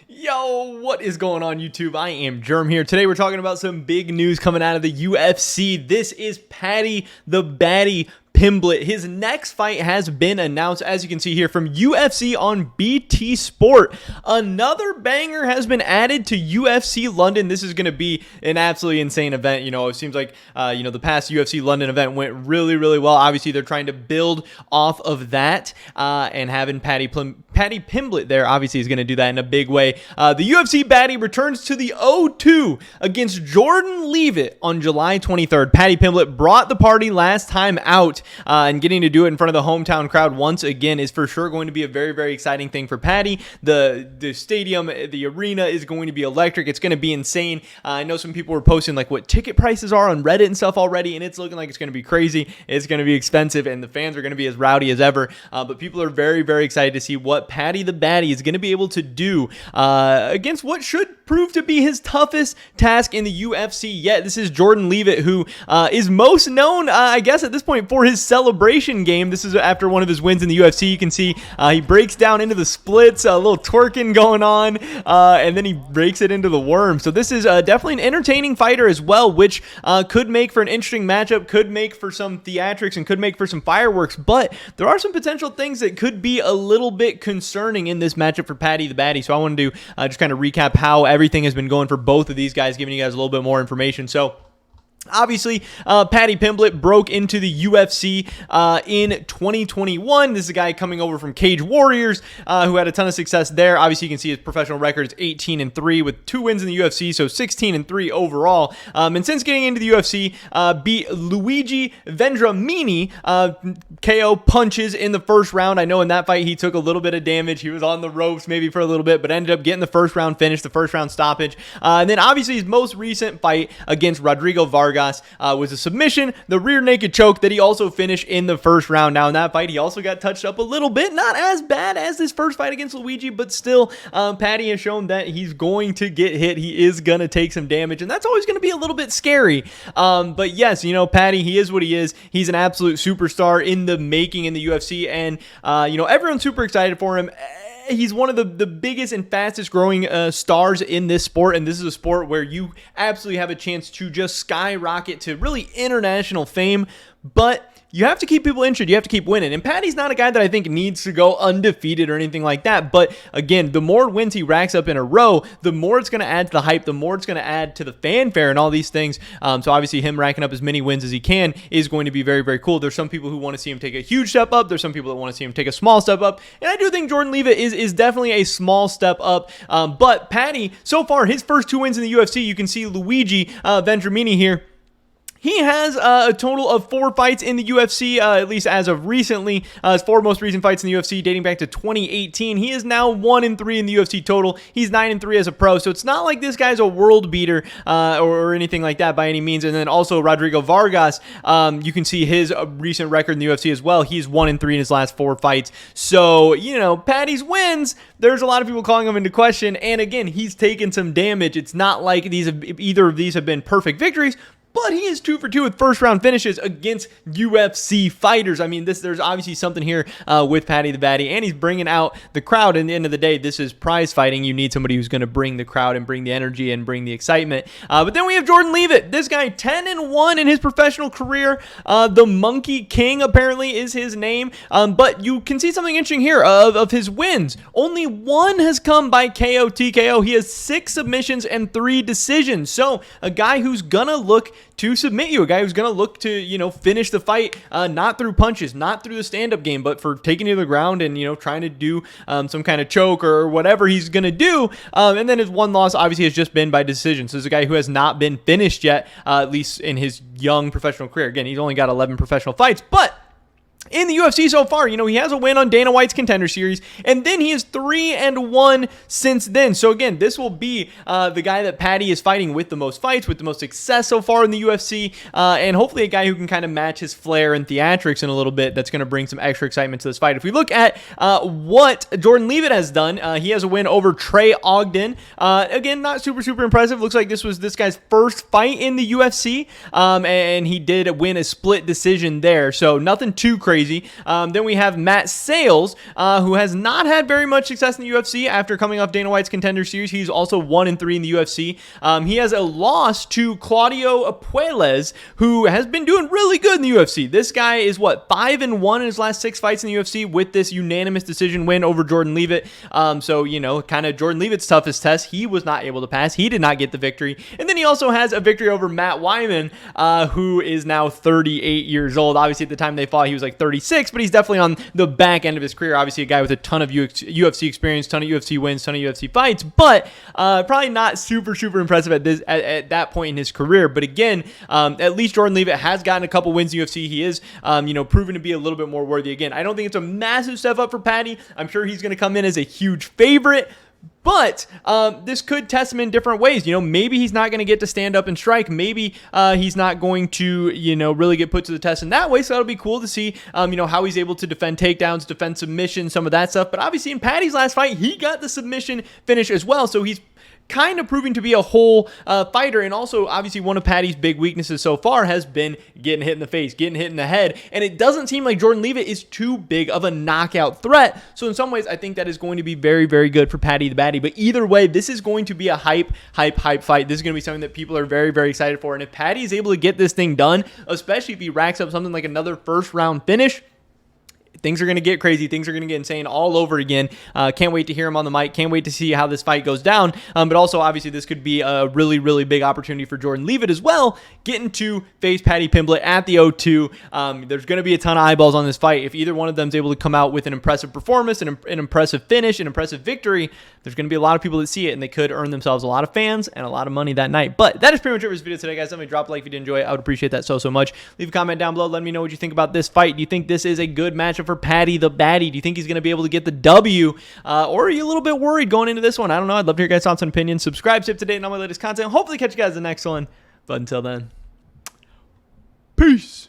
Yo, what is going on YouTube? I am Germ here. Today we're talking about some big news coming out of the UFC. This is Paddy The Baddy Pimblett. His next fight has been announced, as you can see here, from UFC on BT Sport. Another banger has been added to UFC London. This is going to be an absolutely insane event. You know, it seems like, the past UFC London event went really, really well. Obviously, they're trying to build off of that, and having Paddy Pimblett there obviously is going to do that in a big way. The UFC baddie returns to the O2 against Jordan Leavitt on July 23rd. Paddy Pimblett brought the party last time out, and getting to do it in front of the hometown crowd once again is for sure going to be a very, very exciting thing for Paddy. The stadium, the arena is going to be electric. It's going to be insane. I know some people were posting like what ticket prices are on Reddit and stuff already, and it's looking like it's going to be crazy. It's going to be expensive, and the fans are going to be as rowdy as ever. But people are very, very excited to see what Paddy the Baddy is going to be able to do against what should prove to be his toughest task in the UFC yet. This is Jordan Leavitt, who is most known, I guess, at this point for his celebration game. This is after one of his wins in the UFC. You can see he breaks down into the splits, a little twerking going on, and then he breaks it into the worm. So this is definitely an entertaining fighter as well, which could make for an interesting matchup, could make for some theatrics, and could make for some fireworks. But there are some potential things that could be a little bit concerning in this matchup for Paddy the Baddy. So I wanted to just kind of recap how everything has been going for both of these guys, giving you guys a little bit more information. So obviously, Paddy Pimblett broke into the UFC in 2021. This is a guy coming over from Cage Warriors who had a ton of success there. Obviously, you can see his professional record is 18-3 with 2 wins in the UFC, so 16-3 overall. And since getting into the UFC, beat LUIGI VENDRAMINI, KO punches in the first round. I know in that fight he took a little bit of damage. He was on the ropes maybe for a little bit, but ended up getting the first round finish, the first round stoppage. And then obviously his most recent fight against Rodrigo Vargas was a submission, the rear naked choke that he also finished in the first round. Now in that fight, he also got touched up a little bit, not as bad as this first fight against LUIGI, but still, Paddy has shown that he's going to get hit. He is going to take some damage, and that's always going to be a little bit scary. But yes, Paddy, he is what he is. He's an absolute superstar in the making in the UFC, and everyone's super excited for him. He's one of the biggest and fastest growing stars in this sport, and this is a sport where you absolutely have a chance to just skyrocket to really international fame, but you have to keep people interested. You have to keep winning. And Paddy's not a guy that I think needs to go undefeated or anything like that. But again, the more wins he racks up in a row, the more it's going to add to the hype, the more it's going to add to the fanfare and all these things. So obviously him racking up as many wins as he can is going to be very, very cool. There's some people who want to see him take a huge step up. There's some people that want to see him take a small step up. And I do think Jordan Leavitt is definitely a small step up. But Paddy, so far, his first 2 wins in the UFC, you can see LUIGI VENDRAMINI here. He has a total of 4 fights in the UFC, at least as of recently. His 4 most recent fights in the UFC dating back to 2018. He is now 1-3 in the UFC total. He's 9-3 as a pro, so it's not like this guy's a world beater or anything like that by any means. And then also Rodrigo Vargas, you can see his recent record in the UFC as well. He's 1-3 in his last 4 fights. So, Paddy's wins, there's a lot of people calling him into question. And again, he's taken some damage. It's not like either of these have been perfect victories, but he is 2 for 2 with first round finishes against UFC fighters. I mean, there's obviously something here with Paddy the Baddy, and he's bringing out the crowd. And at the end of the day, this is prize fighting. You need somebody who's going to bring the crowd and bring the energy and bring the excitement. But then we have Jordan Leavitt. This guy, 10-1 in his professional career. The Monkey King apparently is his name. But you can see something interesting here of his wins. Only 1 has come by KO TKO. He has 6 submissions and 3 decisions. So a guy who's gonna look to submit you, a guy who's going to look to, finish the fight, not through punches, not through the stand-up game, but for taking you to the ground and, trying to do some kind of choke or whatever he's going to do. And then his 1 loss obviously has just been by decision. So this is a guy who has not been finished yet, at least in his young professional career. Again, he's only got 11 professional fights, but in the UFC so far, he has a win on Dana White's Contender Series, and then he is 3-1 since then. So again, this will be the guy that Paddy is fighting with the most fights, with the most success so far in the UFC, and hopefully a guy who can kind of match his flair and theatrics in a little bit. That's going to bring some extra excitement to this fight. If we look at what Jordan Leavitt has done, he has a win over TREY OGDEN. Again, not super impressive. Looks like this was this guy's first fight in the UFC, and he did win a split decision there. So nothing too crazy. crazy. Then we have Matt Sales, who has not had very much success in the UFC after coming off Dana White's Contender Series. He's also 1-3 in the UFC. He has a loss to Claudio Apuelas, who has been doing really good in the UFC. This guy is, what, 5-1 in his last 6 fights in the UFC with this unanimous decision win over Jordan Leavitt. So, you know, kind of Jordan Leavitt's toughest test. He was not able to pass. He did not get the victory. And then he also has a victory over Matt Wyman, who is now 38 years old. Obviously, at the time they fought, he was like 36, but he's definitely on the back end of his career. Obviously, a guy with a ton of UFC experience, ton of UFC wins, ton of UFC fights, but probably not super impressive at that point in his career. But again, at least Jordan Leavitt has gotten a couple wins in UFC. He is, you know, proven to be a little bit more worthy. Again, I don't think it's a massive step up for Paddy. I'm sure he's going to come in as a huge favorite. But this could test him in different ways. You know, maybe he's not going to get to stand up and strike. Maybe he's not going to, you know, really get put to the test in that way. So that'll be cool to see, you know, how he's able to defend takedowns, defend submission, some of that stuff. But obviously in Paddy's last fight, he got the submission finish as well. So he's kind of proving to be a whole fighter. And also, obviously, one of Paddy's big weaknesses so far has been getting hit in the face, getting hit in the head. And it doesn't seem like Jordan Leavitt is too big of a knockout threat. So in some ways, I think that is going to be very good for Paddy the Baddy. But either way, this is going to be a hype fight. This is going to be something that people are very excited for. And if Paddy is able to get this thing done, especially if he racks up something like another first round finish, things are going to get crazy. Things are going to get insane all over again. Can't wait to hear him on the mic. Can't wait to see how this fight goes down. But also, obviously, this could be a really big opportunity for Jordan Leavitt as well, getting to face Paddy Pimblett at the O2. There's going to be a ton of eyeballs on this fight. If either one of them is able to come out with an impressive performance, an impressive finish, an impressive victory, there's going to be a lot of people that see it, and they could earn themselves a lot of fans and a lot of money that night. But that is pretty much it for this video today, guys. Let me drop a like if you did enjoy it. I would appreciate that so much. Leave a comment down below. Let me know what you think about this fight. Do you think this is a good matchup for Paddy the Baddy? Do you think he's going to be able to get the W? Or are you a little bit worried going into this one? I don't know. I'd love to hear your guys' thoughts and opinions. Subscribe, stay up to date on all my latest content. Hopefully catch you guys in the next one. But until then, peace.